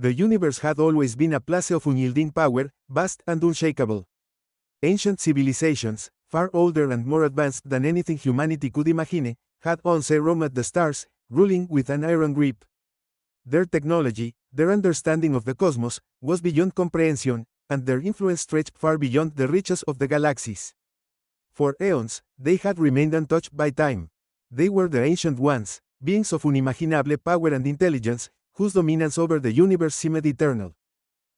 The universe had always been a place of unyielding power, vast and unshakable. Ancient civilizations, far older and more advanced than anything humanity could imagine, had once roamed the stars, ruling with an iron grip. Their technology, their understanding of the cosmos, was beyond comprehension, and their influence stretched far beyond the reaches of the galaxies. For eons, they had remained untouched by time. They were the Ancient Ones, beings of unimaginable power and intelligence, whose dominance over the universe seemed eternal.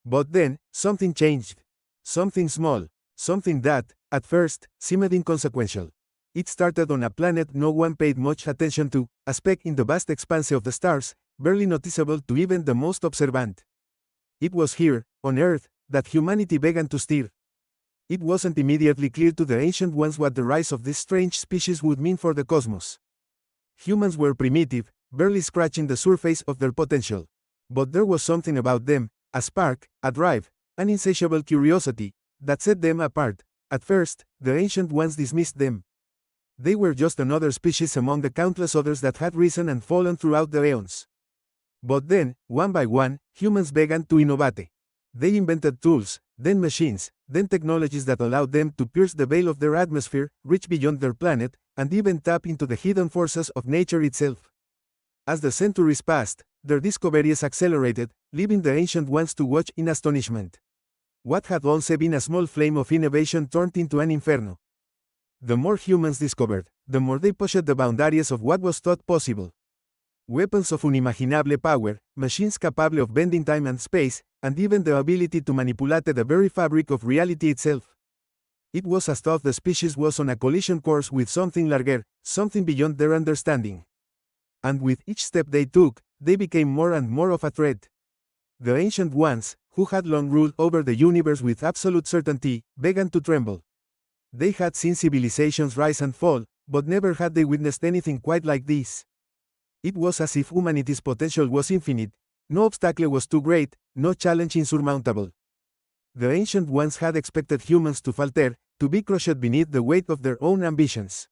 But then, something changed. Something small. Something that, at first, seemed inconsequential. It started on a planet no one paid much attention to, a speck in the vast expanse of the stars, barely noticeable to even the most observant. It was here, on Earth, that humanity began to stir. It wasn't immediately clear to the Ancient Ones what the rise of this strange species would mean for the cosmos. Humans were primitive, barely scratching the surface of their potential. But there was something about them, a spark, a drive, an insatiable curiosity, that set them apart. At first, the Ancient Ones dismissed them. They were just another species among the countless others that had risen and fallen throughout the eons. But then, one by one, humans began to innovate. They invented tools, then machines, then technologies that allowed them to pierce the veil of their atmosphere, reach beyond their planet, and even tap into the hidden forces of nature itself. As the centuries passed, their discoveries accelerated, leaving the Ancient Ones to watch in astonishment. What had once been a small flame of innovation turned into an inferno. The more humans discovered, the more they pushed the boundaries of what was thought possible. Weapons of unimaginable power, machines capable of bending time and space, and even the ability to manipulate the very fabric of reality itself. It was as though the species was on a collision course with something larger, something beyond their understanding. And with each step they took, they became more and more of a threat. The Ancient Ones, who had long ruled over the universe with absolute certainty, began to tremble. They had seen civilizations rise and fall, but never had they witnessed anything quite like this. It was as if humanity's potential was infinite, no obstacle was too great, no challenge insurmountable. The Ancient Ones had expected humans to falter, to be crushed beneath the weight of their own ambitions.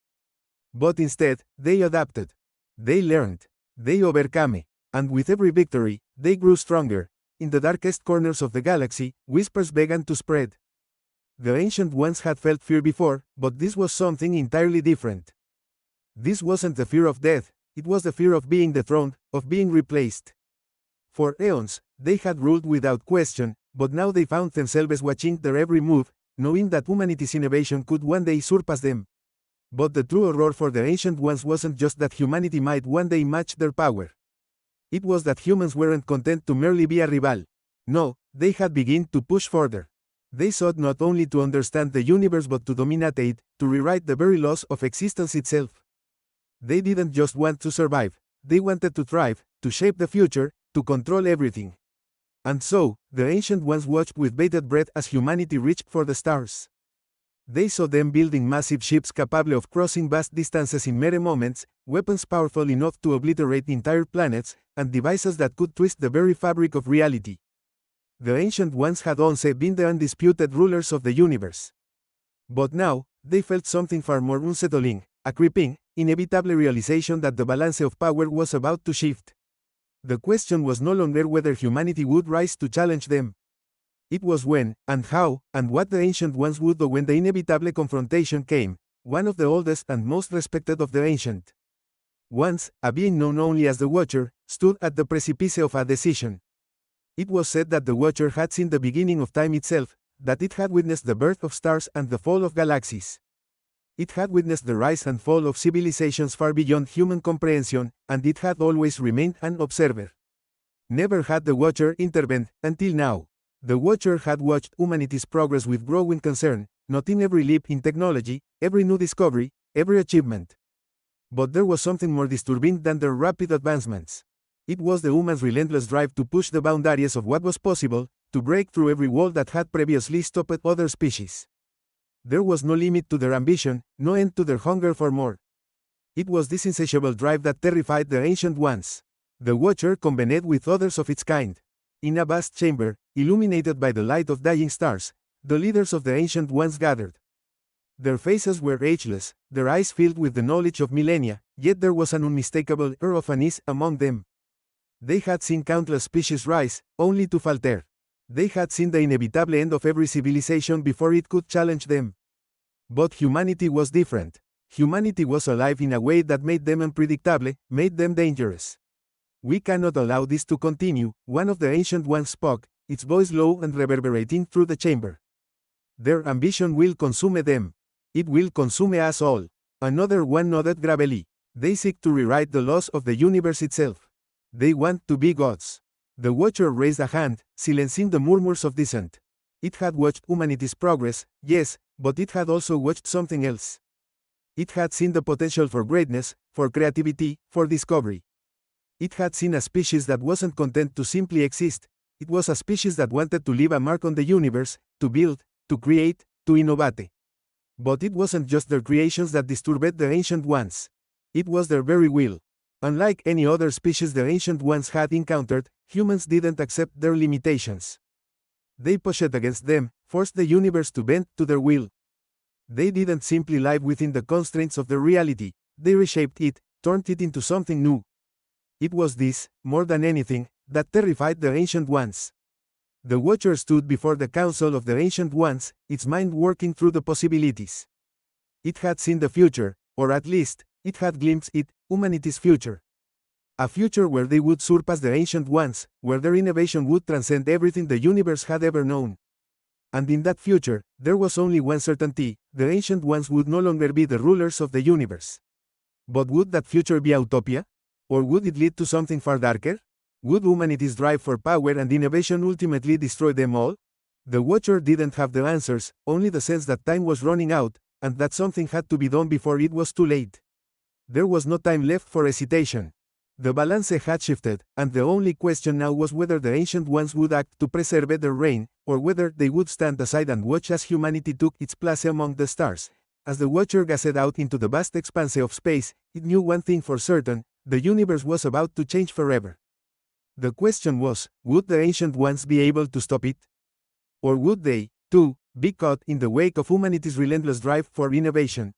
But instead, they adapted. They learned. They overcame. And with every victory, they grew stronger. In the darkest corners of the galaxy, whispers began to spread. The Ancient Ones had felt fear before, but this was something entirely different. This wasn't the fear of death, it was the fear of being dethroned, of being replaced. For eons, they had ruled without question, but now they found themselves watching their every move, knowing that humanity's innovation could one day surpass them. But the true horror for the Ancient Ones wasn't just that humanity might one day match their power. It was that humans weren't content to merely be a rival. No, they had begun to push further. They sought not only to understand the universe but to dominate it, to rewrite the very laws of existence itself. They didn't just want to survive, they wanted to thrive, to shape the future, to control everything. And so, the Ancient Ones watched with bated breath as humanity reached for the stars. They saw them building massive ships capable of crossing vast distances in mere moments, weapons powerful enough to obliterate entire planets, and devices that could twist the very fabric of reality. The Ancient Ones had once been the undisputed rulers of the universe. But now, they felt something far more unsettling, a creeping, inevitable realization that the balance of power was about to shift. The question was no longer whether humanity would rise to challenge them. It was when, and how, and what the Ancient Ones would do when the inevitable confrontation came. One of the oldest and most respected of the Ancient Ones, a being known only as the Watcher, stood at the precipice of a decision. It was said that the Watcher had seen the beginning of time itself, that it had witnessed the birth of stars and the fall of galaxies. It had witnessed the rise and fall of civilizations far beyond human comprehension, and it had always remained an observer. Never had the Watcher intervened, until now. The Watcher had watched humanity's progress with growing concern, noting every leap in technology, every new discovery, every achievement. But there was something more disturbing than their rapid advancements. It was the human's relentless drive to push the boundaries of what was possible, to break through every wall that had previously stopped other species. There was no limit to their ambition, no end to their hunger for more. It was this insatiable drive that terrified the Ancient Ones. The Watcher combined with others of its kind. In a vast chamber, illuminated by the light of dying stars, the leaders of the Ancient Ones gathered. Their faces were ageless, their eyes filled with the knowledge of millennia, yet there was an unmistakable air of unease among them. They had seen countless species rise, only to falter. They had seen the inevitable end of every civilization before it could challenge them. But humanity was different. Humanity was alive in a way that made them unpredictable, made them dangerous. We cannot allow this to continue, one of the ancient ones spoke, its voice low and reverberating through the chamber. Their ambition will consume them. It will consume us all. Another one nodded gravely. They seek to rewrite the laws of the universe itself. They want to be gods. The Watcher raised a hand, silencing the murmurs of dissent. It had watched humanity's progress, yes, but it had also watched something else. It had seen the potential for greatness, for creativity, for discovery. It had seen a species that wasn't content to simply exist. It was a species that wanted to leave a mark on the universe, to build, to create, to innovate. But it wasn't just their creations that disturbed the ancient ones. It was their very will. Unlike any other species the ancient ones had encountered, humans didn't accept their limitations. They pushed against them, forced the universe to bend to their will. They didn't simply live within the constraints of their reality, they reshaped it, turned it into something new. It was this, more than anything, that terrified the ancient ones. The Watcher stood before the council of the ancient ones, its mind working through the possibilities. It had seen the future, or at least, it had glimpsed it, humanity's future. A future where they would surpass the ancient ones, where their innovation would transcend everything the universe had ever known. And in that future, there was only one certainty: the ancient ones would no longer be the rulers of the universe. But would that future be a utopia? Or would it lead to something far darker? Would humanity's drive for power and innovation ultimately destroy them all? The Watcher didn't have the answers, only the sense that time was running out, and that something had to be done before it was too late. There was no time left for hesitation. The balance had shifted, and the only question now was whether the ancient ones would act to preserve their reign, or whether they would stand aside and watch as humanity took its place among the stars. As the Watcher gazed out into the vast expanse of space, it knew one thing for certain: the universe was about to change forever. The question was, would the ancient ones be able to stop it? Or would they, too, be caught in the wake of humanity's relentless drive for innovation?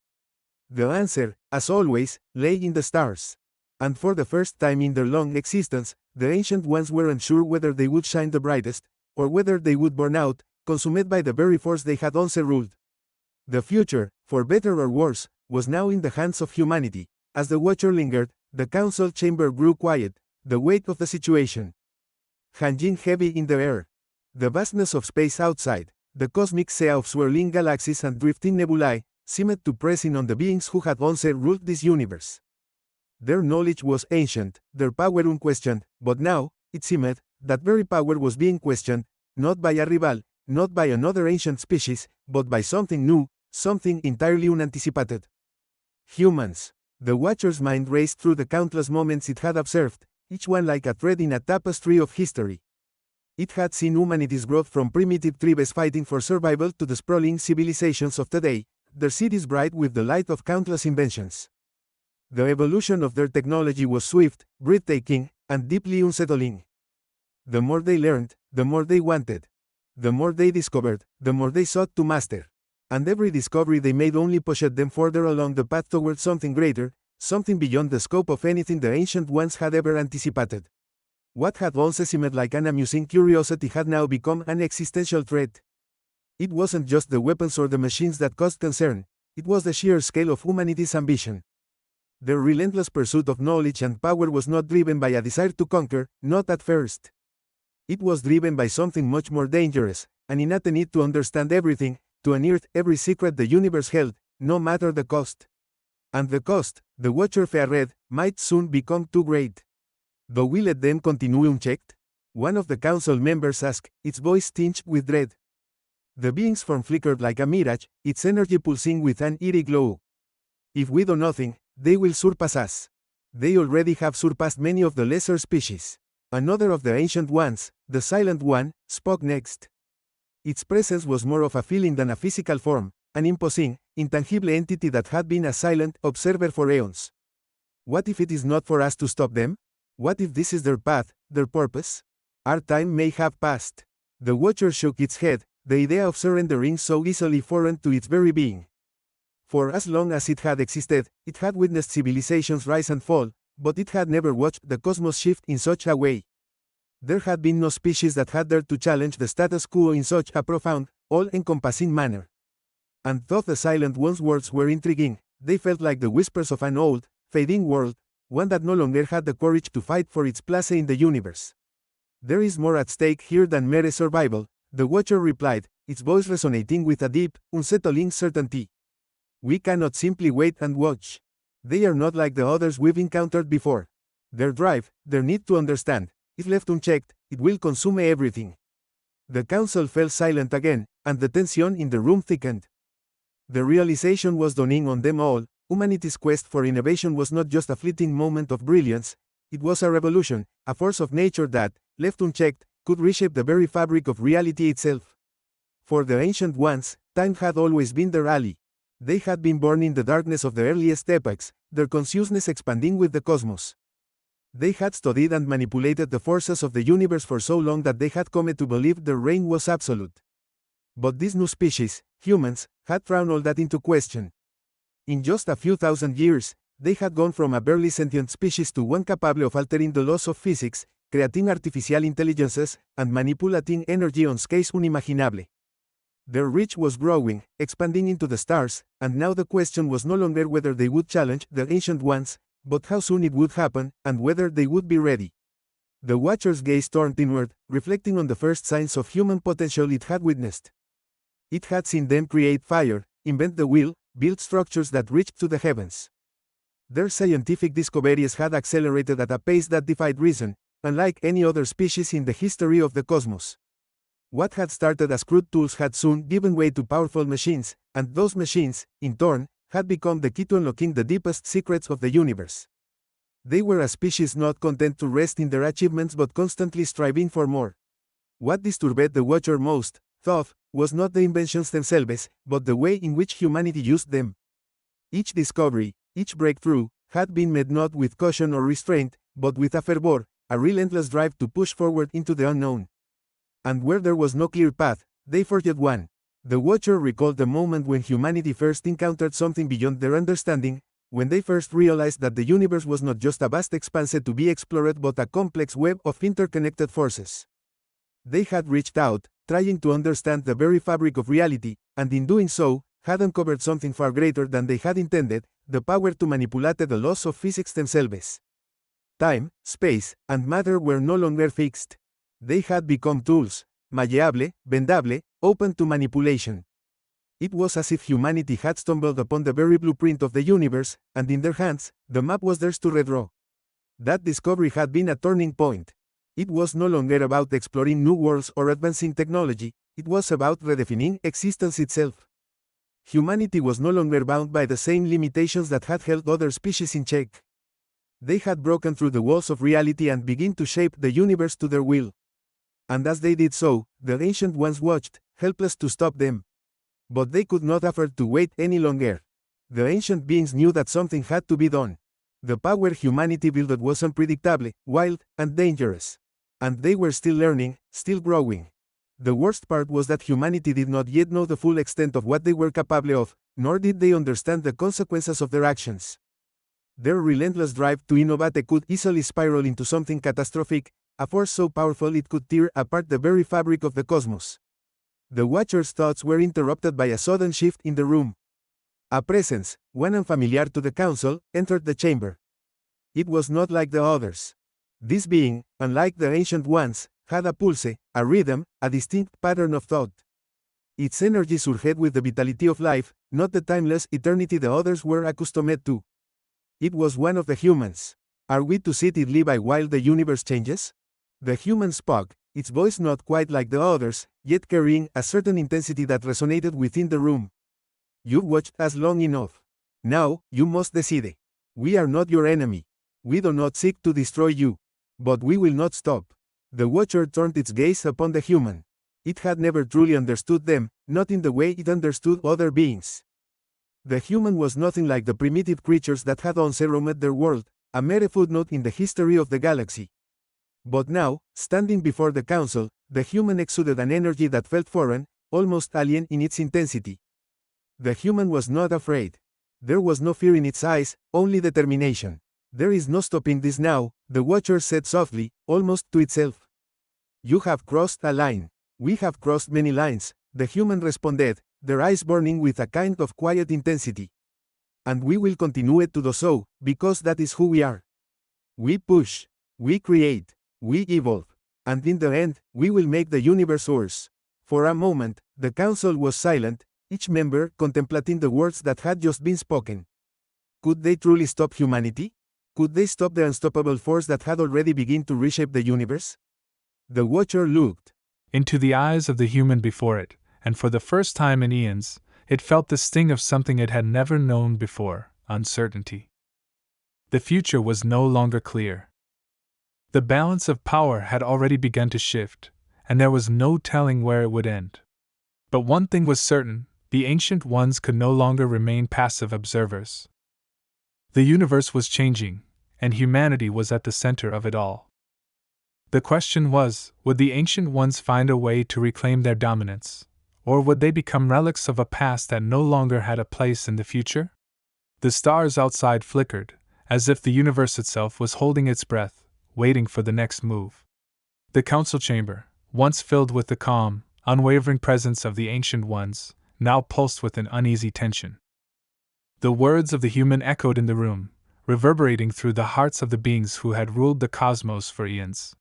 The answer, as always, lay in the stars. And for the first time in their long existence, the ancient ones were unsure whether they would shine the brightest, or whether they would burn out, consumed by the very force they had once ruled. The future, for better or worse, was now in the hands of humanity. As the Watcher lingered, the council chamber grew quiet, the weight of the situation hanging heavy in the air. The vastness of space outside, the cosmic sea of swirling galaxies and drifting nebulae, seemed to press in on the beings who had once ruled this universe. Their knowledge was ancient, their power unquestioned, but now, it seemed, that very power was being questioned, not by a rival, not by another ancient species, but by something new, something entirely unanticipated. Humans. The Watcher's mind raced through the countless moments it had observed, each one like a thread in a tapestry of history. It had seen humanity's growth from primitive tribes fighting for survival to the sprawling civilizations of today, their cities bright with the light of countless inventions. The evolution of their technology was swift, breathtaking, and deeply unsettling. The more they learned, the more they wanted. The more they discovered, the more they sought to master. And every discovery they made only pushed them further along the path towards something greater, something beyond the scope of anything the ancient ones had ever anticipated. What had once seemed like an amusing curiosity had now become an existential threat. It wasn't just the weapons or the machines that caused concern, it was the sheer scale of humanity's ambition. Their relentless pursuit of knowledge and power was not driven by a desire to conquer, not at first. It was driven by something much more dangerous, an innate need to understand everything, to unearth every secret the universe held, no matter the cost. And the cost, the Watcher feared, might soon become too great. Though we let them continue unchecked? One of the council members asked, its voice tinged with dread. The being's form flickered like a mirage, its energy pulsing with an eerie glow. If we do nothing, they will surpass us. They already have surpassed many of the lesser species. Another of the ancient ones, the Silent One, spoke next. Its presence was more of a feeling than a physical form, an imposing, intangible entity that had been a silent observer for eons. What if it is not for us to stop them? What if this is their path, their purpose? Our time may have passed. The Watcher shook its head, the idea of surrendering so easily foreign to its very being. For as long as it had existed, it had witnessed civilizations rise and fall, but it had never watched the cosmos shift in such a way. There had been no species that had dared to challenge the status quo in such a profound, all-encompassing manner. And though the Silent One's words were intriguing, they felt like the whispers of an old, fading world, one that no longer had the courage to fight for its place in the universe. "There is more at stake here than mere survival," the Watcher replied, its voice resonating with a deep, unsettling certainty. "We cannot simply wait and watch. They are not like the others we've encountered before. Their drive, their need to understand, if left unchecked, it will consume everything." The council fell silent again, and the tension in the room thickened. The realization was dawning on them all: humanity's quest for innovation was not just a fleeting moment of brilliance, it was a revolution, a force of nature that, left unchecked, could reshape the very fabric of reality itself. For the Ancient Ones, time had always been their ally. They had been born in the darkness of the earliest epochs, their consciousness expanding with the cosmos. They had studied and manipulated the forces of the universe for so long that they had come to believe their reign was absolute. But this new species, humans, had thrown all that into question. In just a few thousand years, they had gone from a barely sentient species to one capable of altering the laws of physics, creating artificial intelligences, and manipulating energy on scales unimaginable. Their reach was growing, expanding into the stars, and now the question was no longer whether they would challenge the Ancient Ones, but how soon it would happen, and whether they would be ready. The Watcher's gaze turned inward, reflecting on the first signs of human potential it had witnessed. It had seen them create fire, invent the wheel, build structures that reached to the heavens. Their scientific discoveries had accelerated at a pace that defied reason, unlike any other species in the history of the cosmos. What had started as crude tools had soon given way to powerful machines, and those machines, in turn, had become the key to unlocking the deepest secrets of the universe. They were a species not content to rest in their achievements but constantly striving for more. What disturbed the Watcher most, though, was not the inventions themselves, but the way in which humanity used them. Each discovery, each breakthrough, had been met not with caution or restraint, but with a fervor, a relentless drive to push forward into the unknown. And where there was no clear path, they forged one. The Watcher recalled the moment when humanity first encountered something beyond their understanding, when they first realized that the universe was not just a vast expanse to be explored but a complex web of interconnected forces. They had reached out, trying to understand the very fabric of reality, and in doing so, had uncovered something far greater than they had intended: the power to manipulate the laws of physics themselves. Time, space, and matter were no longer fixed. They had become tools, malleable, bendable, open to manipulation. It was as if humanity had stumbled upon the very blueprint of the universe, and in their hands, the map was theirs to redraw. That discovery had been a turning point. It was no longer about exploring new worlds or advancing technology, it was about redefining existence itself. Humanity was no longer bound by the same limitations that had held other species in check. They had broken through the walls of reality and begun to shape the universe to their will. And as they did so, the Ancient Ones watched, helpless to stop them. But they could not afford to wait any longer. The ancient beings knew that something had to be done. The power humanity wielded was unpredictable, wild, and dangerous. And they were still learning, still growing. The worst part was that humanity did not yet know the full extent of what they were capable of, nor did they understand the consequences of their actions. Their relentless drive to innovate could easily spiral into something catastrophic, a force so powerful it could tear apart the very fabric of the cosmos. The Watcher's thoughts were interrupted by a sudden shift in the room. A presence, one unfamiliar to the council, entered the chamber. It was not like the others. This being, unlike the Ancient Ones, had a pulse, a rhythm, a distinct pattern of thought. Its energy surged with the vitality of life, not the timeless eternity the others were accustomed to. It was one of the humans. Are we to sit idly by while the universe changes? The human spoke, its voice not quite like the others, yet carrying a certain intensity that resonated within the room. You've watched us long enough. Now, you must decide. We are not your enemy. We do not seek to destroy you. But we will not stop. The Watcher turned its gaze upon the human. It had never truly understood them, not in the way it understood other beings. The human was nothing like the primitive creatures that had once roamed their world, a mere footnote in the history of the galaxy. But now, standing before the council, the human exuded an energy that felt foreign, almost alien in its intensity. The human was not afraid. There was no fear in its eyes, only determination. There is no stopping this now, the Watcher said softly, almost to itself. You have crossed a line. We have crossed many lines, the human responded, their eyes burning with a kind of quiet intensity. And we will continue to do so, because that is who we are. We push. We create. We evolve. And in the end, we will make the universe ours. For a moment, the council was silent, each member contemplating the words that had just been spoken. Could they truly stop humanity? Could they stop the unstoppable force that had already begun to reshape the universe? The Watcher looked into the eyes of the human before it, and for the first time in eons, it felt the sting of something it had never known before: uncertainty. The future was no longer clear. The balance of power had already begun to shift, and there was no telling where it would end. But one thing was certain: the Ancient Ones could no longer remain passive observers. The universe was changing, and humanity was at the center of it all. The question was, would the Ancient Ones find a way to reclaim their dominance, or would they become relics of a past that no longer had a place in the future? The stars outside flickered, as if the universe itself was holding its breath, waiting for the next move. The council chamber, once filled with the calm, unwavering presence of the Ancient Ones, now pulsed with an uneasy tension. The words of the human echoed in the room, reverberating through the hearts of the beings who had ruled the cosmos for eons.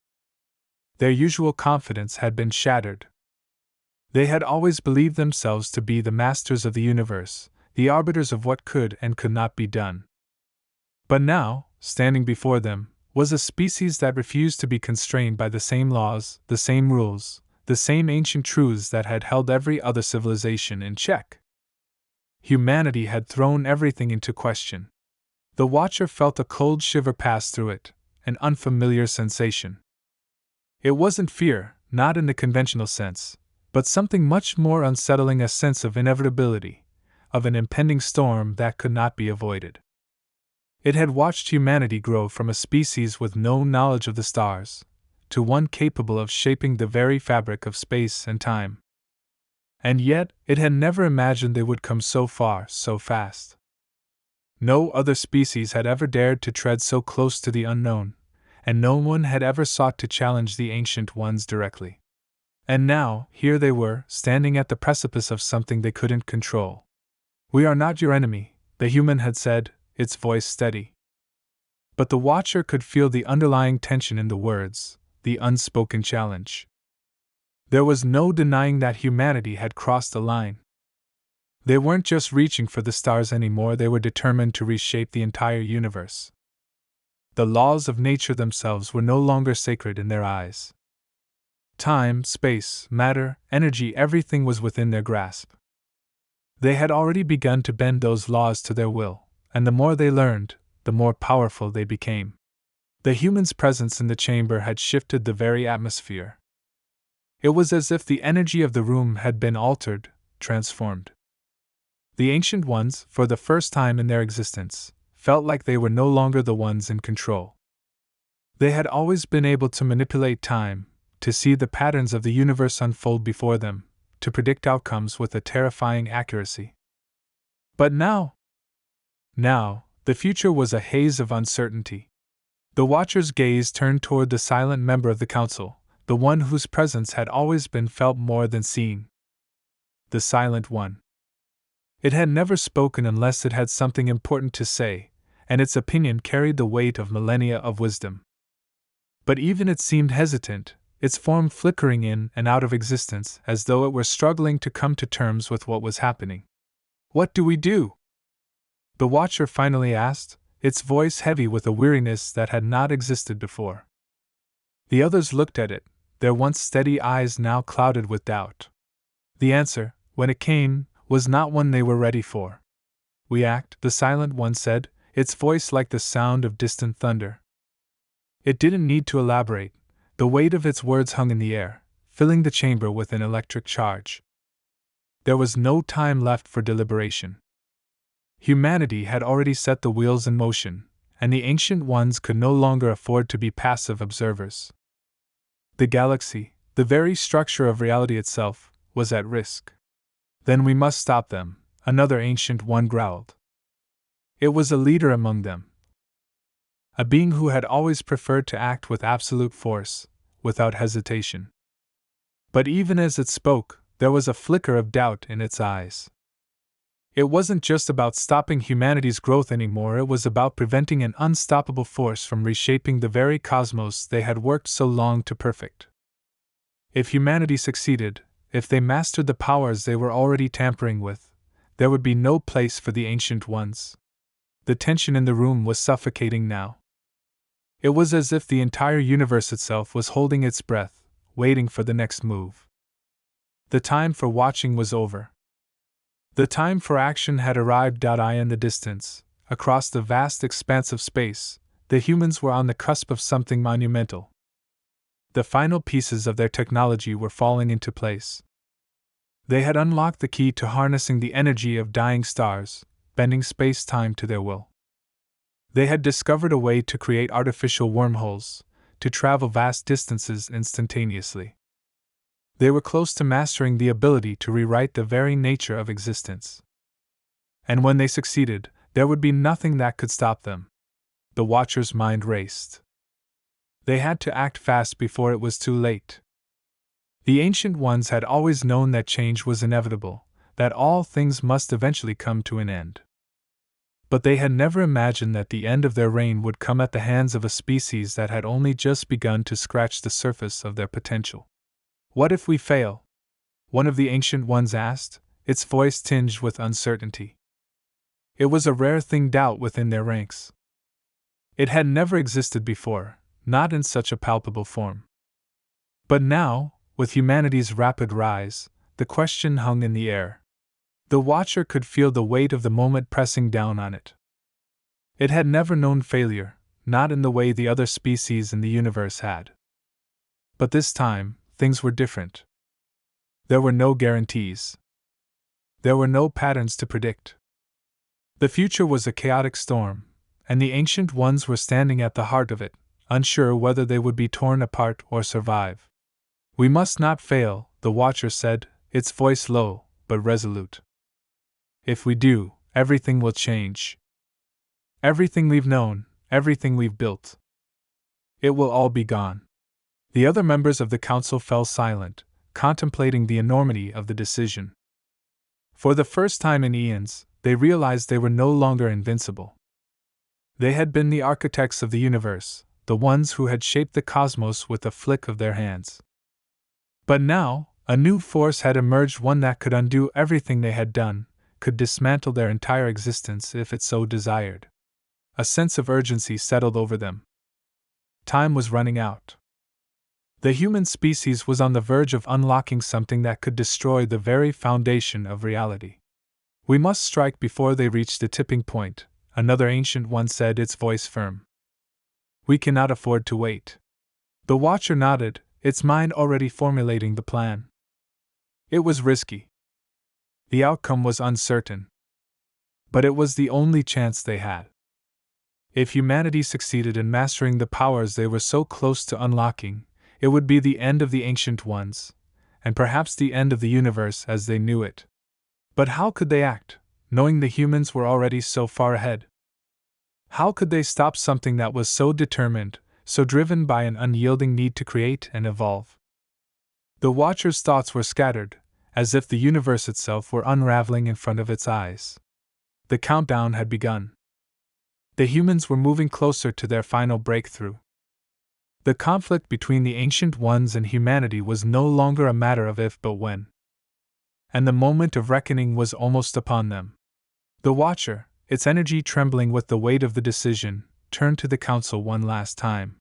Their usual confidence had been shattered. They had always believed themselves to be the masters of the universe, the arbiters of what could and could not be done. But now, standing before them, was a species that refused to be constrained by the same laws, the same rules, the same ancient truths that had held every other civilization in check. Humanity had thrown everything into question. The Watcher felt a cold shiver pass through it, an unfamiliar sensation. It wasn't fear, not in the conventional sense, but something much more unsettling: a sense of inevitability, of an impending storm that could not be avoided. It had watched humanity grow from a species with no knowledge of the stars, to one capable of shaping the very fabric of space and time. And yet, it had never imagined they would come so far, so fast. No other species had ever dared to tread so close to the unknown, and no one had ever sought to challenge the Ancient Ones directly. And now, here they were, standing at the precipice of something they couldn't control. "We are not your enemy," the human had said, its voice steady. But the Watcher could feel the underlying tension in the words, the unspoken challenge. There was no denying that humanity had crossed a line. They weren't just reaching for the stars anymore, they were determined to reshape the entire universe. The laws of nature themselves were no longer sacred in their eyes. Time, space, matter, energy, everything was within their grasp. They had already begun to bend those laws to their will, and the more they learned, the more powerful they became. The human's presence in the chamber had shifted the very atmosphere. It was as if the energy of the room had been altered, transformed. The Ancient Ones, for the first time in their existence, felt like they were no longer the ones in control. They had always been able to manipulate time, to see the patterns of the universe unfold before them, to predict outcomes with a terrifying accuracy. But now, the future was a haze of uncertainty. The Watcher's gaze turned toward the silent member of the council, the one whose presence had always been felt more than seen. The Silent One. It had never spoken unless it had something important to say, and its opinion carried the weight of millennia of wisdom. But even it seemed hesitant, its form flickering in and out of existence as though it were struggling to come to terms with what was happening. "What do we do?" the Watcher finally asked, its voice heavy with a weariness that had not existed before. The others looked at it, their once steady eyes now clouded with doubt. The answer, when it came, was not one they were ready for. "We act," the Silent One said, its voice like the sound of distant thunder. It didn't need to elaborate. The weight of its words hung in the air, filling the chamber with an electric charge. There was no time left for deliberation. Humanity had already set the wheels in motion, and the Ancient Ones could no longer afford to be passive observers. The galaxy, the very structure of reality itself, was at risk. "Then we must stop them," another Ancient One growled. It was a leader among them. a being who had always preferred to act with absolute force, without hesitation. But even as it spoke, there was a flicker of doubt in its eyes. It wasn't just about stopping humanity's growth anymore, it was about preventing an unstoppable force from reshaping the very cosmos they had worked so long to perfect. If humanity succeeded, if they mastered the powers they were already tampering with, there would be no place for the Ancient Ones. The tension in the room was suffocating now. It was as if the entire universe itself was holding its breath, waiting for the next move. The time for watching was over. The time for action had arrived. In the distance, across the vast expanse of space, the humans were on the cusp of something monumental. The final pieces of their technology were falling into place. They had unlocked the key to harnessing the energy of dying stars, bending space-time to their will. They had discovered a way to create artificial wormholes, to travel vast distances instantaneously. They were close to mastering the ability to rewrite the very nature of existence. And when they succeeded, there would be nothing that could stop them. The Watcher's mind raced. They had to act fast before it was too late. The Ancient Ones had always known that change was inevitable, that all things must eventually come to an end. But they had never imagined that the end of their reign would come at the hands of a species that had only just begun to scratch the surface of their potential. "What if we fail?" one of the Ancient Ones asked, its voice tinged with uncertainty. It was a rare thing, doubt within their ranks. It had never existed before, not in such a palpable form. But now, with humanity's rapid rise, the question hung in the air. The Watcher could feel the weight of the moment pressing down on it. It had never known failure, not in the way the other species in the universe had. But this time, things were different. There were no guarantees. There were no patterns to predict. The future was a chaotic storm, and the Ancient Ones were standing at the heart of it, unsure whether they would be torn apart or survive. "We must not fail," the Watcher said, its voice low, but resolute. "If we do, everything will change. Everything we've known, everything we've built. It will all be gone." The other members of the council fell silent, contemplating the enormity of the decision. For the first time in eons, they realized they were no longer invincible. They had been the architects of the universe, the ones who had shaped the cosmos with a flick of their hands. But now, a new force had emerged, one that could undo everything they had done, could dismantle their entire existence if it so desired. A sense of urgency settled over them. Time was running out. The human species was on the verge of unlocking something that could destroy the very foundation of reality. "We must strike before they reach the tipping point," another Ancient One said, its voice firm. "We cannot afford to wait." The Watcher nodded, its mind already formulating the plan. It was risky. The outcome was uncertain. But it was the only chance they had. If humanity succeeded in mastering the powers they were so close to unlocking, it would be the end of the Ancient Ones, and perhaps the end of the universe as they knew it. But how could they act, knowing the humans were already so far ahead? How could they stop something that was so determined, so driven by an unyielding need to create and evolve? The Watcher's thoughts were scattered, as if the universe itself were unraveling in front of its eyes. The countdown had begun. The humans were moving closer to their final breakthrough. The conflict between the Ancient Ones and humanity was no longer a matter of if but when. And the moment of reckoning was almost upon them. The Watcher, its energy trembling with the weight of the decision, turned to the council one last time.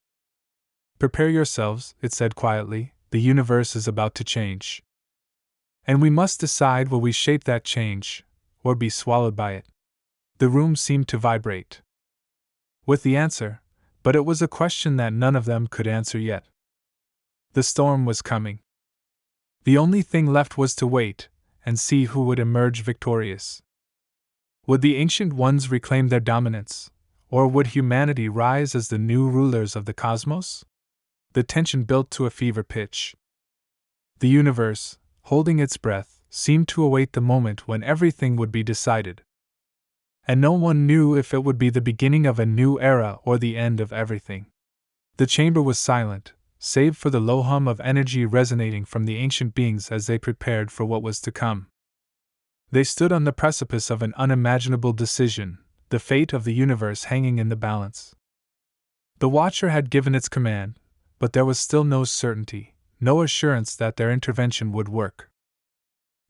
"Prepare yourselves," it said quietly, "the universe is about to change. And we must decide, will we shape that change, or be swallowed by it?" The room seemed to vibrate with the answer, but it was a question that none of them could answer yet. The storm was coming. The only thing left was to wait, and see who would emerge victorious. Would the Ancient Ones reclaim their dominance, or would humanity rise as the new rulers of the cosmos? The tension built to a fever pitch. The universe, holding its breath, seemed to await the moment when everything would be decided. and no one knew if it would be the beginning of a new era or the end of everything. The chamber was silent, save for the low hum of energy resonating from the ancient beings as they prepared for what was to come. They stood on the precipice of an unimaginable decision, the fate of the universe hanging in the balance. The Watcher had given its command, but there was still no certainty, no assurance that their intervention would work.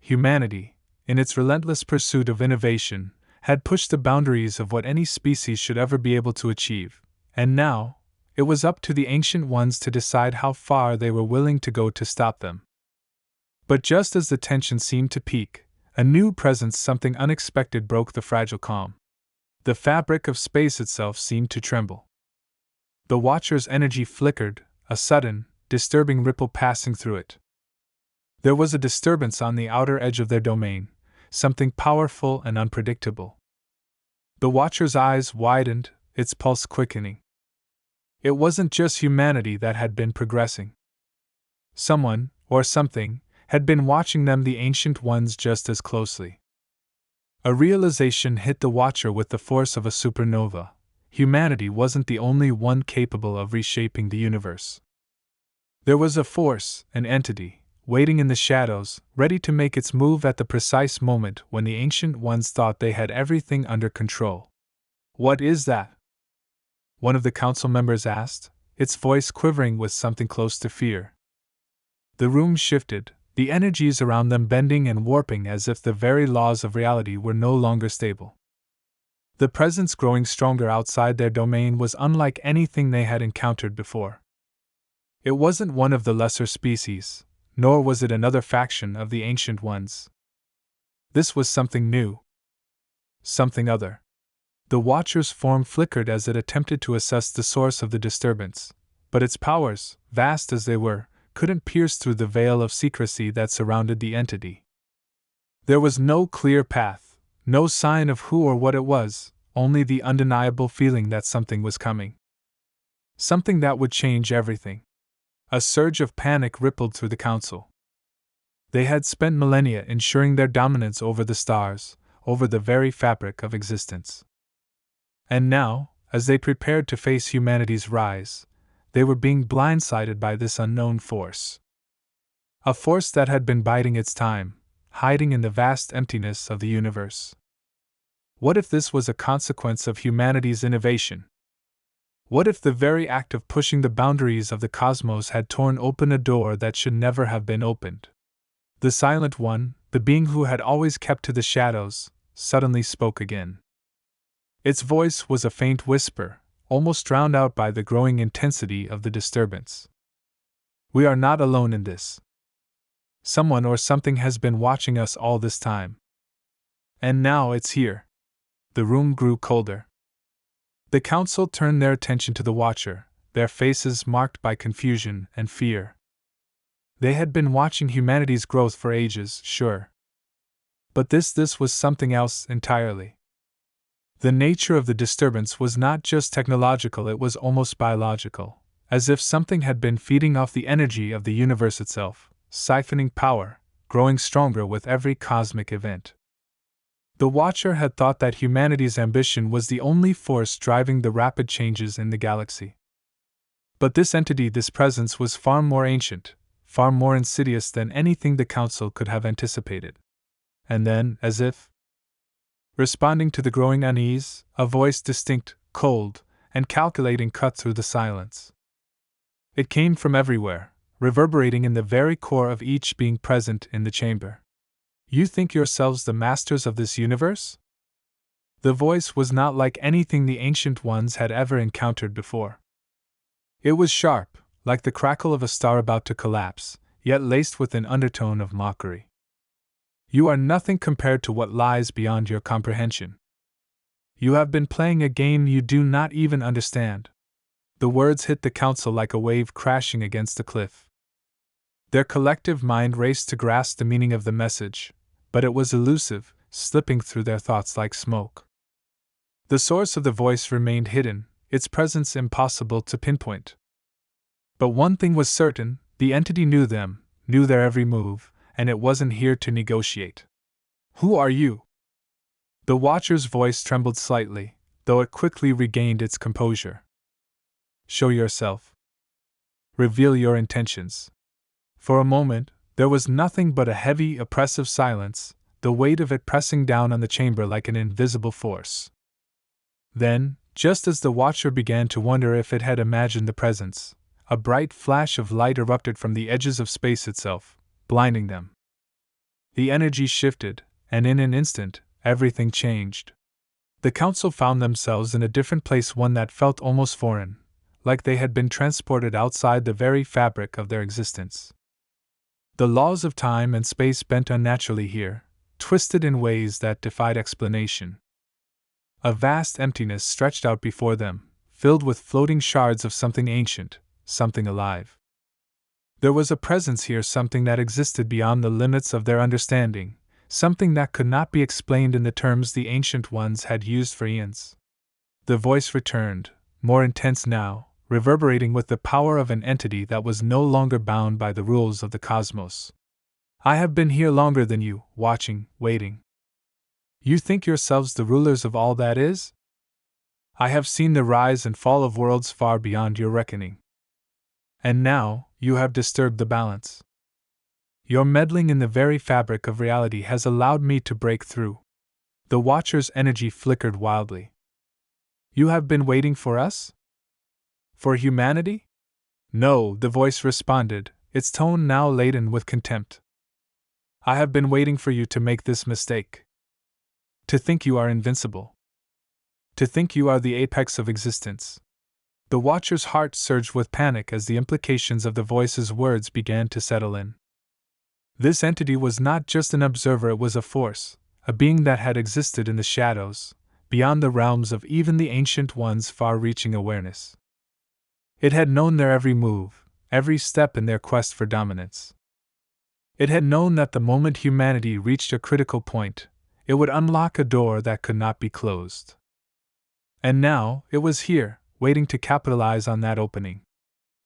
Humanity, in its relentless pursuit of innovation, had pushed the boundaries of what any species should ever be able to achieve, and now, it was up to the Ancient Ones to decide how far they were willing to go to stop them. But just as the tension seemed to peak, a new presence, something unexpected, broke the fragile calm. The fabric of space itself seemed to tremble. The Watcher's energy flickered, a sudden, disturbing ripple passing through it. There was a disturbance on the outer edge of their domain, something powerful and unpredictable. The Watcher's eyes widened, its pulse quickening. It wasn't just humanity that had been progressing. Someone, or something, had been watching them, the Ancient Ones, just as closely. A realization hit the Watcher with the force of a supernova. Humanity wasn't the only one capable of reshaping the universe. There was a force, an entity, waiting in the shadows, ready to make its move at the precise moment when the Ancient Ones thought they had everything under control. "What is that?" one of the council members asked, its voice quivering with something close to fear. The room shifted, the energies around them bending and warping as if the very laws of reality were no longer stable. The presence growing stronger outside their domain was unlike anything they had encountered before. It wasn't one of the lesser species, nor was it another faction of the Ancient Ones. This was something new. Something other. The Watcher's form flickered as it attempted to assess the source of the disturbance, but its powers, vast as they were, couldn't pierce through the veil of secrecy that surrounded the entity. There was no clear path, no sign of who or what it was, only the undeniable feeling that something was coming. Something that would change everything. A surge of panic rippled through the council. They had spent millennia ensuring their dominance over the stars, over the very fabric of existence. And now, as they prepared to face humanity's rise, they were being blindsided by this unknown force. A force that had been biding its time, hiding in the vast emptiness of the universe. What if this was a consequence of humanity's innovation? What if the very act of pushing the boundaries of the cosmos had torn open a door that should never have been opened? The Silent One, the being who had always kept to the shadows, suddenly spoke again. Its voice was a faint whisper, almost drowned out by the growing intensity of the disturbance. "We are not alone in this. Someone or something has been watching us all this time. And now it's here." The room grew colder. The council turned their attention to the Watcher, their faces marked by confusion and fear. They had been watching humanity's growth for ages, sure. But this was something else entirely. The nature of the disturbance was not just technological, it was almost biological, as if something had been feeding off the energy of the universe itself, siphoning power, growing stronger with every cosmic event. The Watcher had thought that humanity's ambition was the only force driving the rapid changes in the galaxy. But this entity, this presence, was far more ancient, far more insidious than anything the Council could have anticipated. And then, as if responding to the growing unease, a voice distinct, cold, and calculating cut through the silence. It came from everywhere, reverberating in the very core of each being present in the chamber. "You think yourselves the masters of this universe?" The voice was not like anything the Ancient Ones had ever encountered before. It was sharp, like the crackle of a star about to collapse, yet laced with an undertone of mockery. "You are nothing compared to what lies beyond your comprehension. You have been playing a game you do not even understand." The words hit the council like a wave crashing against a cliff. Their collective mind raced to grasp the meaning of the message, but it was elusive, slipping through their thoughts like smoke. The source of the voice remained hidden, its presence impossible to pinpoint. But one thing was certain: the entity knew them, knew their every move, and it wasn't here to negotiate. "Who are you?" The Watcher's voice trembled slightly, though it quickly regained its composure. Show yourself. Reveal your intentions. For a moment, there was nothing but a heavy, oppressive silence, the weight of it pressing down on the chamber like an invisible force. Then, just as the Watcher began to wonder if it had imagined the presence, a bright flash of light erupted from the edges of space itself, blinding them. The energy shifted, and in an instant, everything changed. The Council found themselves in a different place, one that felt almost foreign, like they had been transported outside the very fabric of their existence. The laws of time and space bent unnaturally here, twisted in ways that defied explanation. A vast emptiness stretched out before them, filled with floating shards of something ancient, something alive. There was a presence here, something that existed beyond the limits of their understanding, something that could not be explained in the terms the Ancient Ones had used for eons. The voice returned, more intense now, reverberating with the power of an entity that was no longer bound by the rules of the cosmos. I have been here longer than you, watching, waiting. You think yourselves the rulers of all that is? I have seen the rise and fall of worlds far beyond your reckoning. And now, you have disturbed the balance. Your meddling in the very fabric of reality has allowed me to break through. The Watcher's energy flickered wildly. You have been waiting for us? For humanity? No, the voice responded, its tone now laden with contempt. I have been waiting for you to make this mistake. To think you are invincible. To think you are the apex of existence. The Watcher's heart surged with panic as the implications of the voice's words began to settle in. This entity was not just an observer, it was a force, a being that had existed in the shadows, beyond the realms of even the Ancient Ones' far-reaching awareness. It had known their every move, every step in their quest for dominance. It had known that the moment humanity reached a critical point, it would unlock a door that could not be closed. And now, it was here, waiting to capitalize on that opening.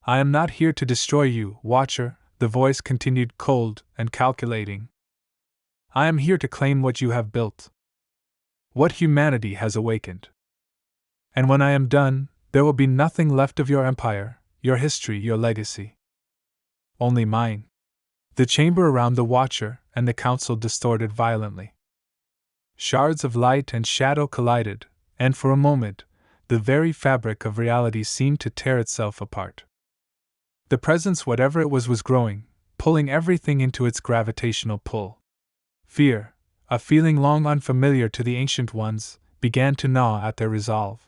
I am not here to destroy you, Watcher, the voice continued, cold and calculating. I am here to claim what you have built. What humanity has awakened. And when I am done, there will be nothing left of your empire, your history, your legacy. Only mine. The chamber around the Watcher and the Council distorted violently. Shards of light and shadow collided, and for a moment, the very fabric of reality seemed to tear itself apart. The presence, whatever it was growing, pulling everything into its gravitational pull. Fear, a feeling long unfamiliar to the Ancient Ones, began to gnaw at their resolve.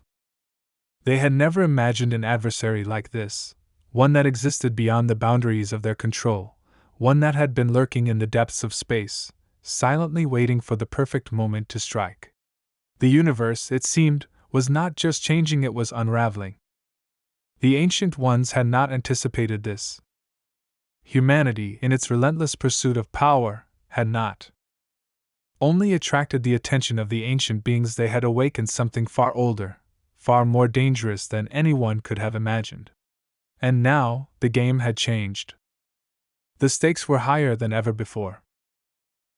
They had never imagined an adversary like this, one that existed beyond the boundaries of their control, one that had been lurking in the depths of space, silently waiting for the perfect moment to strike. The universe, it seemed, was not just changing, it was unraveling. The Ancient Ones had not anticipated this. Humanity, in its relentless pursuit of power, had not only attracted the attention of the ancient beings, they had awakened something far older, far more dangerous than anyone could have imagined. And now, the game had changed. The stakes were higher than ever before.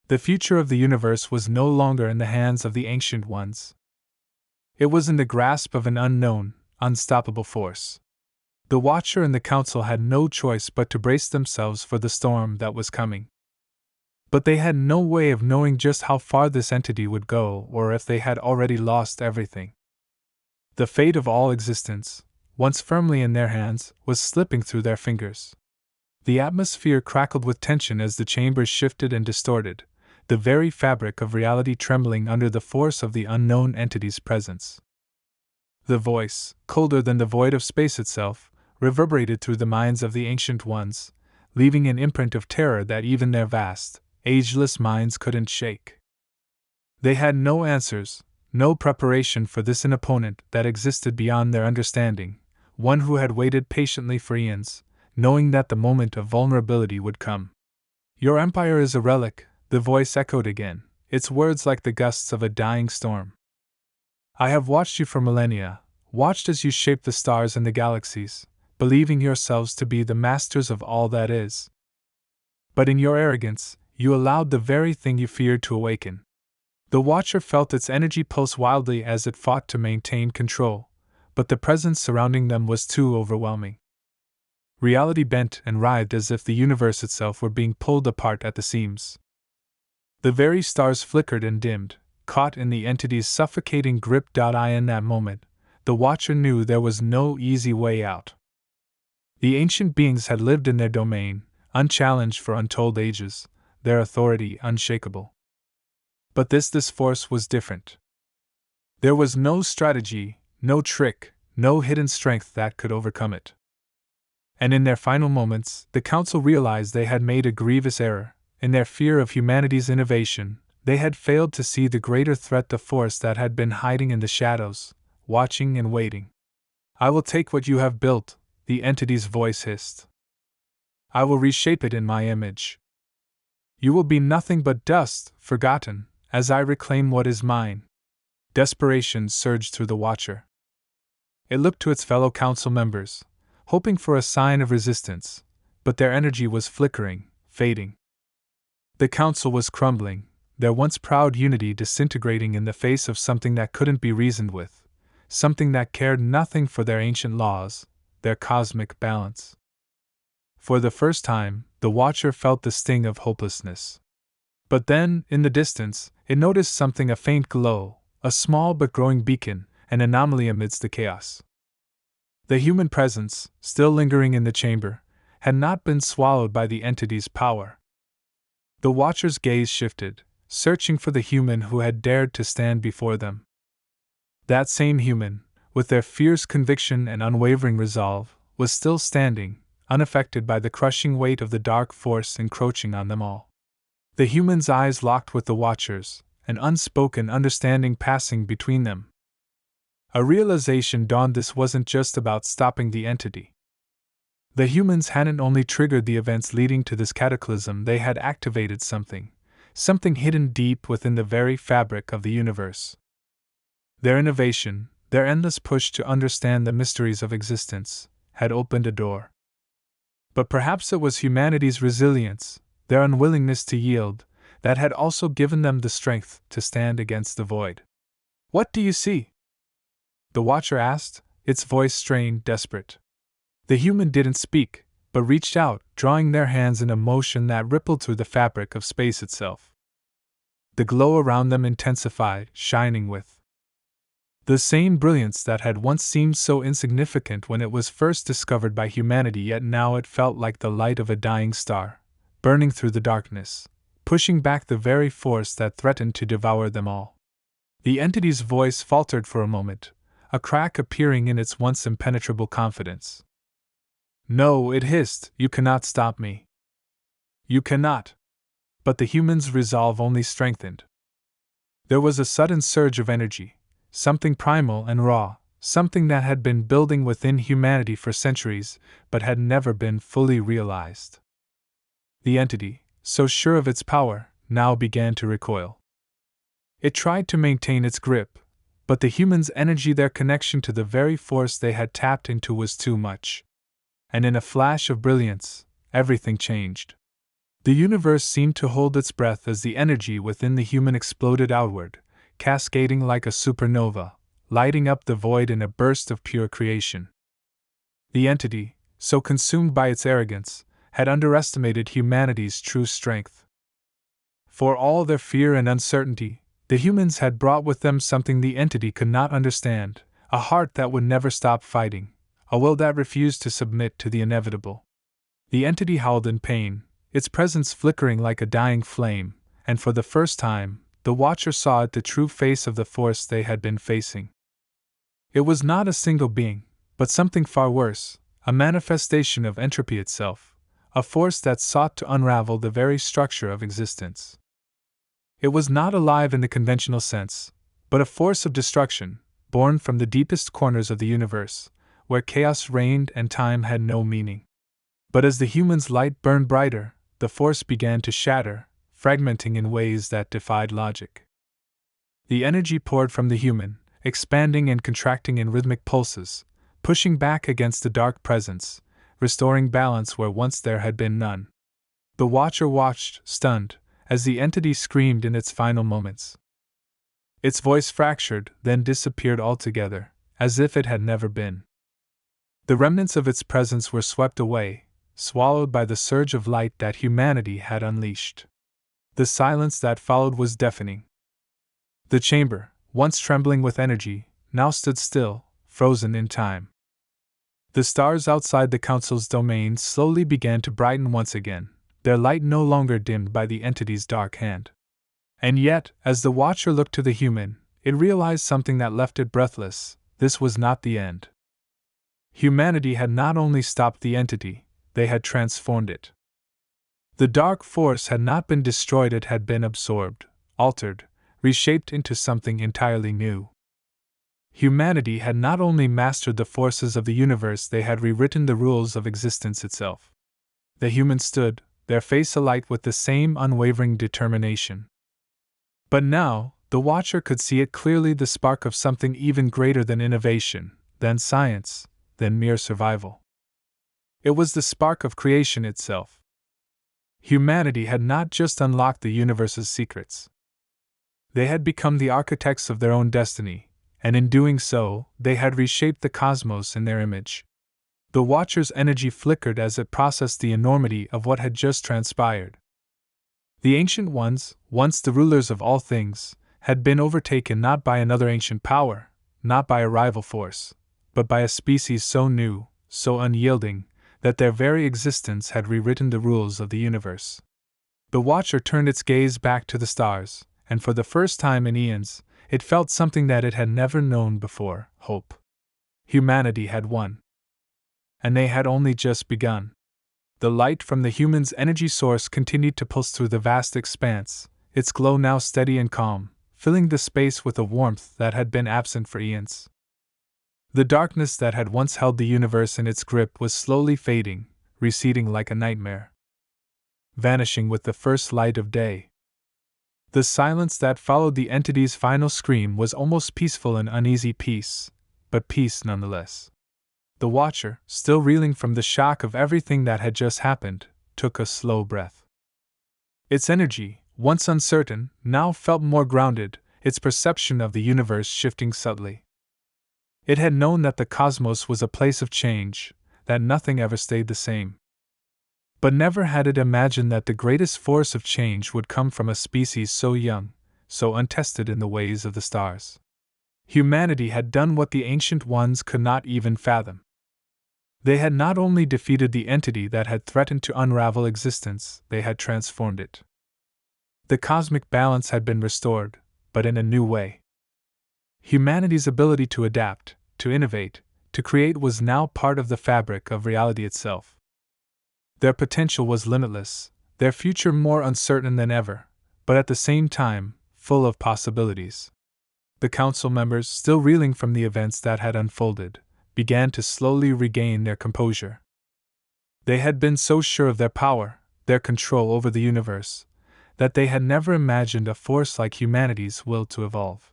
The future of the universe was no longer in the hands of the Ancient Ones. It was in the grasp of an unknown, unstoppable force. The Watcher and the Council had no choice but to brace themselves for the storm that was coming. But they had no way of knowing just how far this entity would go, or if they had already lost everything. The fate of all existence, once firmly in their hands, was slipping through their fingers. The atmosphere crackled with tension as the chambers shifted and distorted, the very fabric of reality trembling under the force of the unknown entity's presence. The voice, colder than the void of space itself, reverberated through the minds of the Ancient Ones, leaving an imprint of terror that even their vast, ageless minds couldn't shake. They had no answers, no preparation for this an opponent that existed beyond their understanding, one who had waited patiently for eons, knowing that the moment of vulnerability would come. Your empire is a relic, the voice echoed again, its words like the gusts of a dying storm. I have watched you for millennia, watched as you shaped the stars and the galaxies, believing yourselves to be the masters of all that is. But in your arrogance, you allowed the very thing you feared to awaken. The Watcher felt its energy pulse wildly as it fought to maintain control, but the presence surrounding them was too overwhelming. Reality bent and writhed as if the universe itself were being pulled apart at the seams. The very stars flickered and dimmed, caught in the entity's suffocating grip. In that moment, the Watcher knew there was no easy way out. The ancient beings had lived in their domain, unchallenged for untold ages, their authority unshakable. But this force was different. There was no strategy, no trick, no hidden strength that could overcome it. And in their final moments, the Council realized they had made a grievous error. In their fear of humanity's innovation, they had failed to see the greater threat, the force that had been hiding in the shadows, watching and waiting. "I will take what you have built," the entity's voice hissed. "I will reshape it in my image. You will be nothing but dust, forgotten, as I reclaim what is mine." Desperation surged through the Watcher. It looked to its fellow council members, hoping for a sign of resistance, but their energy was flickering, fading. The council was crumbling, their once proud unity disintegrating in the face of something that couldn't be reasoned with, something that cared nothing for their ancient laws, their cosmic balance. For the first time, the Watcher felt the sting of hopelessness. But then, in the distance, it noticed something, a faint glow, a small but growing beacon, an anomaly amidst the chaos. The human presence, still lingering in the chamber, had not been swallowed by the entity's power. The Watcher's gaze shifted, searching for the human who had dared to stand before them. That same human, with their fierce conviction and unwavering resolve, was still standing, unaffected by the crushing weight of the dark force encroaching on them all. The human's eyes locked with the Watcher's, an unspoken understanding passing between them. A realization dawned: this wasn't just about stopping the entity. The humans hadn't only triggered the events leading to this cataclysm, they had activated something hidden deep within the very fabric of the universe. Their innovation, their endless push to understand the mysteries of existence, had opened a door. But perhaps it was humanity's resilience, their unwillingness to yield, that had also given them the strength to stand against the void. "What do you see?" the Watcher asked, its voice strained, desperate. The human didn't speak, but reached out, drawing their hands in a motion that rippled through the fabric of space itself. The glow around them intensified, shining with the same brilliance that had once seemed so insignificant when it was first discovered by humanity, yet now it felt like the light of a dying star, burning through the darkness, pushing back the very force that threatened to devour them all. The entity's voice faltered for a moment, a crack appearing in its once impenetrable confidence. "No," it hissed, "you cannot stop me. You cannot." But the human's resolve only strengthened. There was a sudden surge of energy, something primal and raw, something that had been building within humanity for centuries, but had never been fully realized. The entity, so sure of its power, now began to recoil. It tried to maintain its grip, but the humans' energy, their connection to the very force they had tapped into, was too much. And in a flash of brilliance, everything changed. The universe seemed to hold its breath as the energy within the human exploded outward, cascading like a supernova, lighting up the void in a burst of pure creation. The entity, so consumed by its arrogance, had underestimated humanity's true strength. For all their fear and uncertainty, the humans had brought with them something the entity could not understand, a heart that would never stop fighting, a will that refused to submit to the inevitable. The entity howled in pain, its presence flickering like a dying flame, and for the first time, the Watcher saw it, the true face of the force they had been facing. It was not a single being, but something far worse, a manifestation of entropy itself, a force that sought to unravel the very structure of existence. It was not alive in the conventional sense, but a force of destruction, born from the deepest corners of the universe, where chaos reigned and time had no meaning. But as the human's light burned brighter, the force began to shatter, fragmenting in ways that defied logic. The energy poured from the human, expanding and contracting in rhythmic pulses, pushing back against the dark presence, restoring balance where once there had been none. The Watcher watched, stunned, as the entity screamed in its final moments. Its voice fractured, then disappeared altogether, as if it had never been. The remnants of its presence were swept away, swallowed by the surge of light that humanity had unleashed. The silence that followed was deafening. The chamber, once trembling with energy, now stood still, frozen in time. The stars outside the Council's domain slowly began to brighten once again, their light no longer dimmed by the entity's dark hand. And yet, as the Watcher looked to the human, it realized something that left it breathless. This was not the end. Humanity had not only stopped the entity, they had transformed it. The dark force had not been destroyed, it had been absorbed, altered, reshaped into something entirely new. Humanity had not only mastered the forces of the universe, they had rewritten the rules of existence itself. The humans stood, their face alight with the same unwavering determination. But now, the Watcher could see it clearly, the spark of something even greater than innovation, than science, than mere survival. It was the spark of creation itself. Humanity had not just unlocked the universe's secrets. They had become the architects of their own destiny, and in doing so, they had reshaped the cosmos in their image. The Watcher's energy flickered as it processed the enormity of what had just transpired. The Ancient Ones, once the rulers of all things, had been overtaken not by another ancient power, not by a rival force, but by a species so new, so unyielding, that their very existence had rewritten the rules of the universe. The Watcher turned its gaze back to the stars, and for the first time in eons, it felt something that it had never known before: hope. Humanity had won. And they had only just begun. The light from the human's energy source continued to pulse through the vast expanse, its glow now steady and calm, filling the space with a warmth that had been absent for eons. The darkness that had once held the universe in its grip was slowly fading, receding like a nightmare, vanishing with the first light of day. The silence that followed the entity's final scream was almost peaceful, an uneasy peace, but peace nonetheless. The Watcher, still reeling from the shock of everything that had just happened, took a slow breath. Its energy, once uncertain, now felt more grounded, its perception of the universe shifting subtly. It had known that the cosmos was a place of change, that nothing ever stayed the same. But never had it imagined that the greatest force of change would come from a species so young, so untested in the ways of the stars. Humanity had done what the Ancient Ones could not even fathom. They had not only defeated the entity that had threatened to unravel existence, they had transformed it. The cosmic balance had been restored, but in a new way. Humanity's ability to adapt, to innovate, to create was now part of the fabric of reality itself. Their potential was limitless, their future more uncertain than ever, but at the same time, full of possibilities. The council members, still reeling from the events that had unfolded, began to slowly regain their composure. They had been so sure of their power, their control over the universe, that they had never imagined a force like humanity's will to evolve.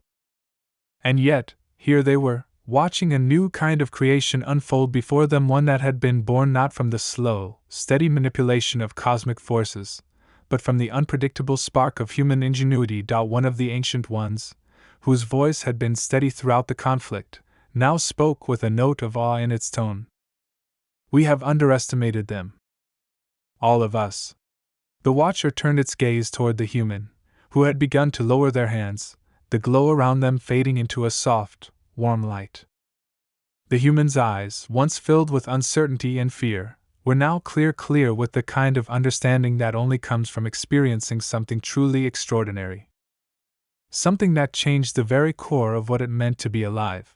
And yet, here they were, watching a new kind of creation unfold before them, one that had been born not from the slow, steady manipulation of cosmic forces, but from the unpredictable spark of human ingenuity. One of the Ancient Ones, whose voice had been steady throughout the conflict, now spoke with a note of awe in its tone. "We have underestimated them. All of us." The Watcher turned its gaze toward the human, who had begun to lower their hands, the glow around them fading into a soft, warm light. The human's eyes, once filled with uncertainty and fear, were now clear with the kind of understanding that only comes from experiencing something truly extraordinary. Something that changed the very core of what it meant to be alive.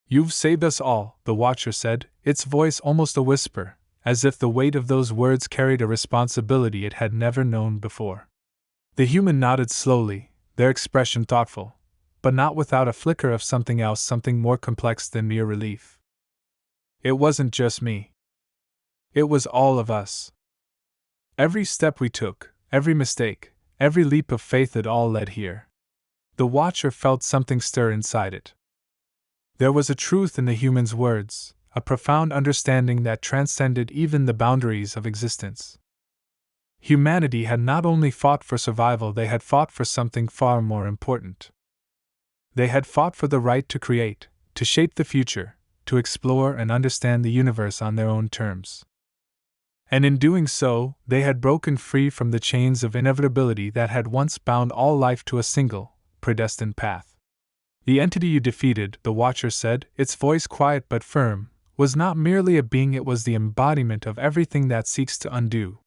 "You've saved us all," the Watcher said, its voice almost a whisper, as if the weight of those words carried a responsibility it had never known before. The human nodded slowly, their expression thoughtful, but not without a flicker of something else, something more complex than mere relief. "It wasn't just me. It was all of us. Every step we took, every mistake, every leap of faith, it all led here." The Watcher felt something stir inside it. There was a truth in the human's words, a profound understanding that transcended even the boundaries of existence. Humanity had not only fought for survival, they had fought for something far more important. They had fought for the right to create, to shape the future, to explore and understand the universe on their own terms. And in doing so, they had broken free from the chains of inevitability that had once bound all life to a single, predestined path. The entity you defeated, the Watcher said, its voice quiet but firm, was not merely a being, it was the embodiment of everything that seeks to undo.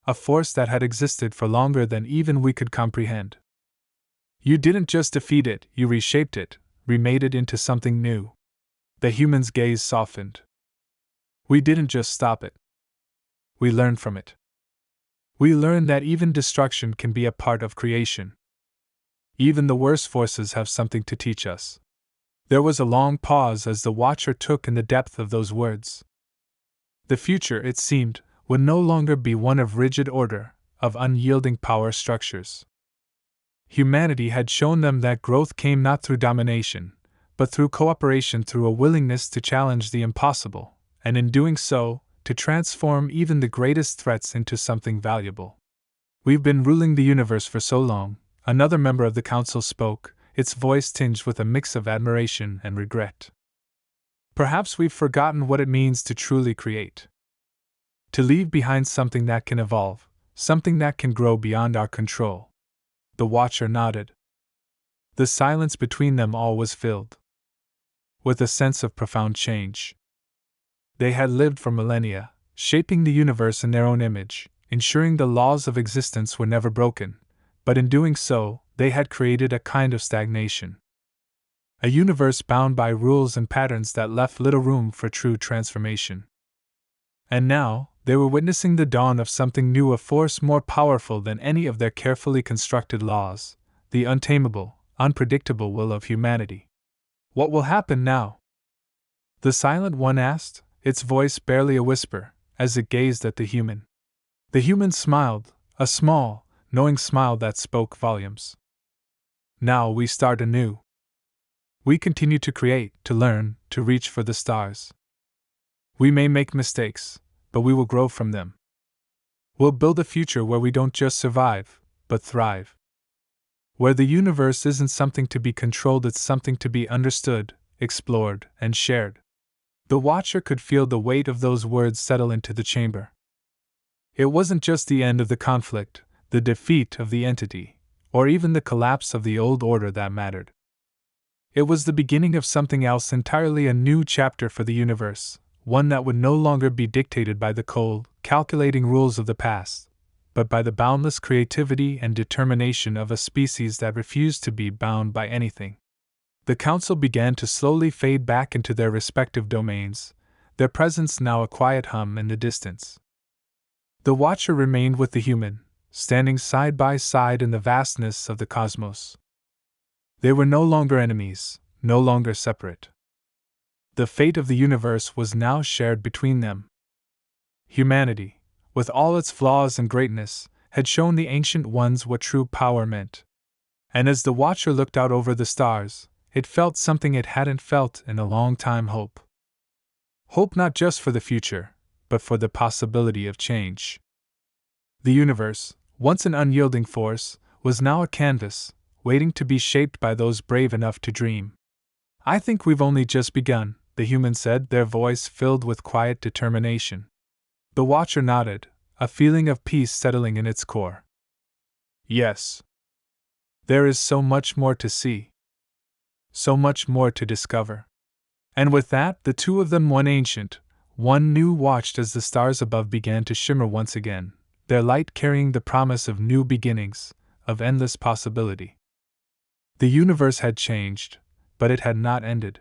A force that had existed for longer than even we could comprehend. You didn't just defeat it, you reshaped it, remade it into something new. The human's gaze softened. We didn't just stop it. We learned from it. We learned that even destruction can be a part of creation. Even the worst forces have something to teach us. There was a long pause as the Watcher took in the depth of those words. The future, it seemed, would no longer be one of rigid order, of unyielding power structures. Humanity had shown them that growth came not through domination, but through cooperation, through a willingness to challenge the impossible, and in doing so, to transform even the greatest threats into something valuable. We've been ruling the universe for so long, another member of the council spoke, its voice tinged with a mix of admiration and regret. Perhaps we've forgotten what it means to truly create. To leave behind something that can evolve, something that can grow beyond our control. The Watcher nodded. The silence between them all was filled with a sense of profound change. They had lived for millennia, shaping the universe in their own image, ensuring the laws of existence were never broken, but in doing so, they had created a kind of stagnation. A universe bound by rules and patterns that left little room for true transformation. And now, they were witnessing the dawn of something new, a force more powerful than any of their carefully constructed laws, the untamable, unpredictable will of humanity. What will happen now? The Silent One asked, its voice barely a whisper, as it gazed at the human. The human smiled, a small, knowing smile that spoke volumes. Now we start anew. We continue to create, to learn, to reach for the stars. We may make mistakes, but we will grow from them. We'll build a future where we don't just survive, but thrive. Where the universe isn't something to be controlled, it's something to be understood, explored, and shared. The Watcher could feel the weight of those words settle into the chamber. It wasn't just the end of the conflict, the defeat of the entity, or even the collapse of the old order that mattered. It was the beginning of something else entirely, a new chapter for the universe, one that would no longer be dictated by the cold, calculating rules of the past, but by the boundless creativity and determination of a species that refused to be bound by anything. The council began to slowly fade back into their respective domains, their presence now a quiet hum in the distance. The Watcher remained with the human, standing side by side in the vastness of the cosmos. They were no longer enemies, no longer separate. The fate of the universe was now shared between them. Humanity, with all its flaws and greatness, had shown the Ancient Ones what true power meant. And as the Watcher looked out over the stars, it felt something it hadn't felt in a long time: hope. Hope not just for the future, but for the possibility of change. The universe, once an unyielding force, was now a canvas, waiting to be shaped by those brave enough to dream. I think we've only just begun, the human said, their voice filled with quiet determination. The Watcher nodded, a feeling of peace settling in its core. Yes. There is so much more to see. So much more to discover. And with that, the two of them, one ancient, one new, watched as the stars above began to shimmer once again, their light carrying the promise of new beginnings, of endless possibility. The universe had changed, but it had not ended.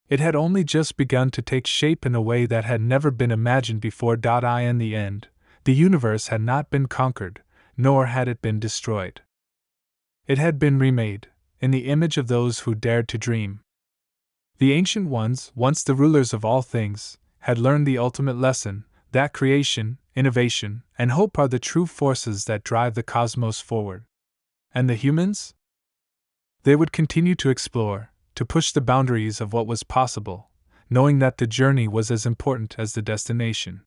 It had only just begun to take shape in a way that had never been imagined before. In the end, the universe had not been conquered, nor had it been destroyed. It had been remade, in the image of those who dared to dream. The Ancient Ones, once the rulers of all things, had learned the ultimate lesson, that creation, innovation, and hope are the true forces that drive the cosmos forward. And the humans? They would continue to explore, to push the boundaries of what was possible, knowing that the journey was as important as the destination.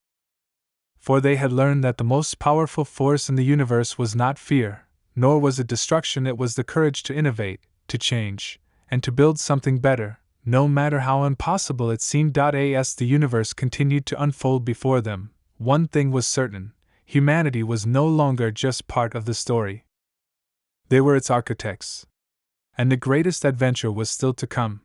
For they had learned that the most powerful force in the universe was not fear, nor was it destruction, it was the courage to innovate, to change, and to build something better, no matter how impossible it seemed. As the universe continued to unfold before them, one thing was certain: humanity was no longer just part of the story. They were its architects. And the greatest adventure was still to come.